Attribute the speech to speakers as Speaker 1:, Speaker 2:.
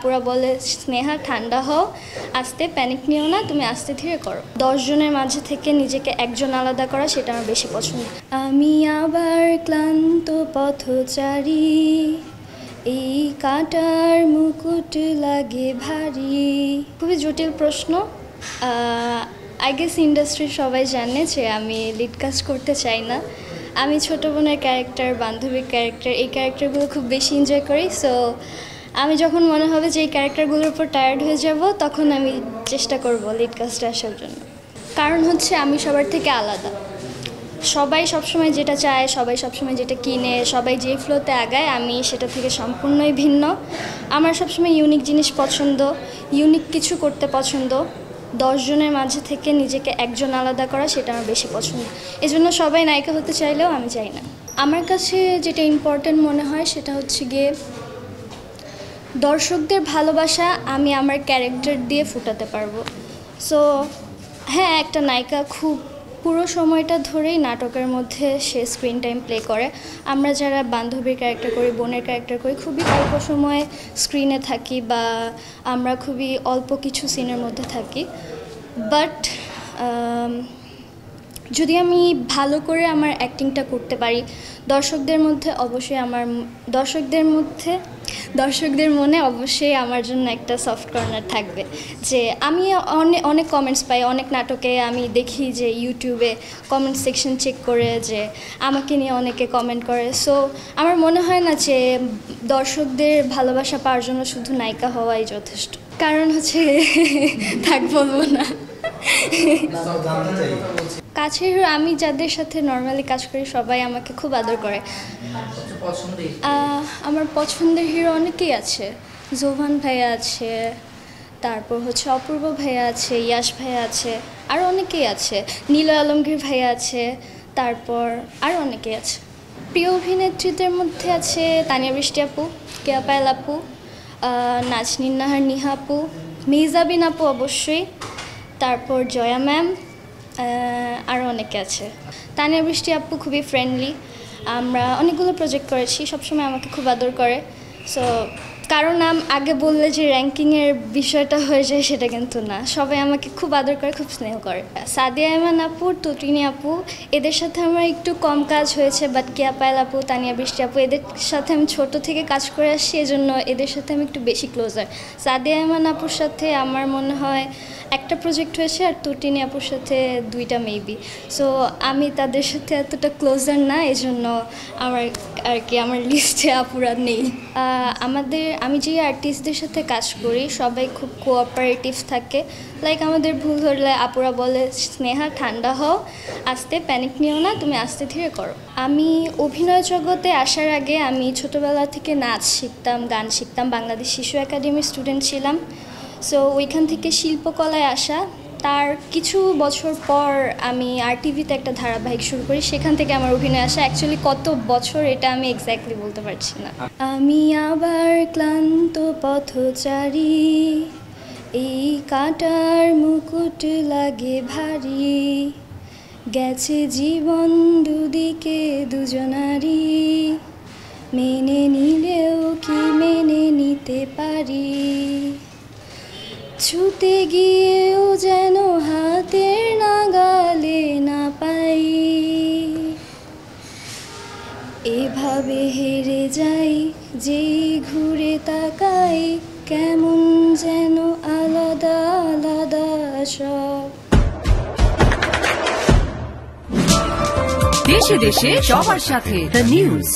Speaker 1: আপুরা বলে স্নেহা ঠান্ডা হও, আস্তে প্যানিক নিও না, তুমি আস্তে ধীরে করো। 10 জনের মাঝে থেকে নিজেকে একজন আলাদা করা, সেটা আমার বেশি পছন্দ। আমি আবার ক্লান্ত পথচারী, এই কাঁটার মুকুট লাগে ভারী। খুবই জটিল প্রশ্ন। আই গেস ইন্ডাস্ট্রির সবাই জানে যে আমি লিড কাস্ট করতে চাই না। আমি ছোটো বোনের ক্যারেক্টার, বান্ধবীর ক্যারেক্টার, এই ক্যারেক্টারগুলো খুব বেশি এনজয় করি। সো আমি যখন মনে হবে যে এই ক্যারেক্টারগুলোর উপর টায়ার্ড হয়ে যাব, তখন আমি চেষ্টা করব লিড কাস্টে আসার জন্য। কারণ হচ্ছে আমি সবার থেকে আলাদা। সবাই সবসময় যেটা চায়, সবাই সবসময় যেটা কিনে, সবাই যে ফ্লোতে আগায়, আমি সেটা থেকে সম্পূর্ণই ভিন্ন। আমার সবসময় ইউনিক জিনিস পছন্দ, ইউনিক কিছু করতে পছন্দ। 10 জনের মাঝে থেকে নিজেকে একজন আলাদা করা, সেটা আমার বেশি পছন্দ। এই জন্য সবাই নায়িকা হতে চাইলেও আমি চাই না। আমার কাছে যেটা ইম্পর্টেন্ট মনে হয় সেটা হচ্ছে গিয়ে দর্শকদের ভালোবাসা আমি আমার ক্যারেক্টার দিয়ে ফুটাতে পারবো। সো হ্যাঁ, একটা নায়িকা খুব পুরো সময়টা ধরেই নাটকের মধ্যে সে স্ক্রিন টাইম প্লে করে। আমরা যারা বান্ধবীর ক্যারেক্টার করি, বোনের ক্যারেক্টার করি, খুবই অল্প সময়ে স্ক্রিনে থাকি বা আমরা খুবই অল্প কিছু সিনের মধ্যে থাকি। বাট যদি আমি ভালো করে আমার অ্যাক্টিংটা করতে পারি, দর্শকদের মধ্যে অবশ্যই দর্শকদের মনে অবশ্যই আমার জন্য একটা সফট কর্নার থাকবে। যে আমি অনেক কমেন্টস পাই, অনেক নাটকে আমি দেখি যে ইউটিউবে কমেন্ট সেকশন চেক করে যে আমাকে নিয়ে অনেকে কমেন্ট করে। সো আমার মনে হয় না যে দর্শকদের ভালোবাসা পাওয়ার জন্য শুধু নায়িকা হওয়াই যথেষ্ট। কারণ হচ্ছে বলবো না। কাছের হিরো, আমি যাদের সাথে নর্মালি কাজ করি সবাই আমাকে খুব আদর করে। আমার পছন্দের হিরো অনেকেই আছে। জোভান ভাইয়া আছে, তারপর হচ্ছে অপূর্ব ভাইয়া আছে, ইয়াশ ভাইয়া আছে, আরও অনেকেই আছে। নীল আলমগীর ভাইয়া আছে, তারপর আরও অনেকেই আছে। প্রিয় অভিনেত্রীদের মধ্যে আছে তানিয়া বৃষ্টি আপু, কেয়া পায়েল আপু, নাজনীন নাহার নিহা আপু, মেহজাবিন আপু অবশ্যই, তারপর জয়া ম্যাম, আরও অনেকে আছে। তানিয়া বৃষ্টি আপু খুবই ফ্রেন্ডলি, আমরা অনেকগুলো প্রজেক্ট করেছি, সবসময় আমাকে খুব আদর করে। সো কারো নাম আগে বললে যে র্যাঙ্কিংয়ের বিষয়টা হয়ে যায় সেটা কিন্তু না, সবাই আমাকে খুব আদর করে, খুব স্নেহ করে। সাদিয়া আয়মান আপু, তটিনী আপু, এদের সাথে আমার একটু কম কাজ হয়েছে। বাট কেয়া পায়েল আপু, তানিয়া বৃষ্টি আপু, এদের সাথে আমি ছোটো থেকে কাজ করে আসছি, এজন্য এদের সাথে আমি একটু বেশি ক্লোজার। সাদিয়া আয়মান আপুর সাথে আমার মনে হয় একটা প্রজেক্ট হয়েছে, আর তটিনী আপুর সাথে 2টা মেবি। সো আমি তাদের সাথে এতটা ক্লোজার না, এজন্য আমার লিস্টে আপুরা নেই। আমি যে আর্টিস্টদের সাথে কাজ করি সবাই খুব কোঅপারেটিভ থাকে। লাইক আমাদের ভুল হলে আপুরা বলে স্নেহা ঠান্ডা হও, আস্তে প্যানিক নিও না, তুমি আস্তে ধীরে করো। আমি অভিনয় জগতে আসার আগে আমি ছোটোবেলা থেকে নাচ শিখতাম, গান শিখতাম, বাংলাদেশ শিশু একাডেমির স্টুডেন্ট ছিলাম। সো ওইখান থেকে শিল্পকলায় আসা, তার কিছু বছর পর আমি RTVতে একটা ধারাবাহিক শুরু করি, সেখান থেকে আমার অভিনয় আসা। অ্যাকচুয়ালি কত বছর এটা আমি এক্স্যাক্টলি বলতে পারছি না। আমি আবার ক্লান্ত পথচারী, এই কাঁটার মুকুট লাগে ভারী, গেছে জীবন দুদিকে দুজনারই, মেনে নিলেও কি মেনে নিতে পারি, ছুটে গিয়েও যেন হাতের নাগালে না পাই, এভাবে হেরে যাই যেই ঘুরে তাকাই, কেমন যেন আলাদা আলাদা সব।
Speaker 2: দেশে দেশে সবার সাথে দ্য নিউজ।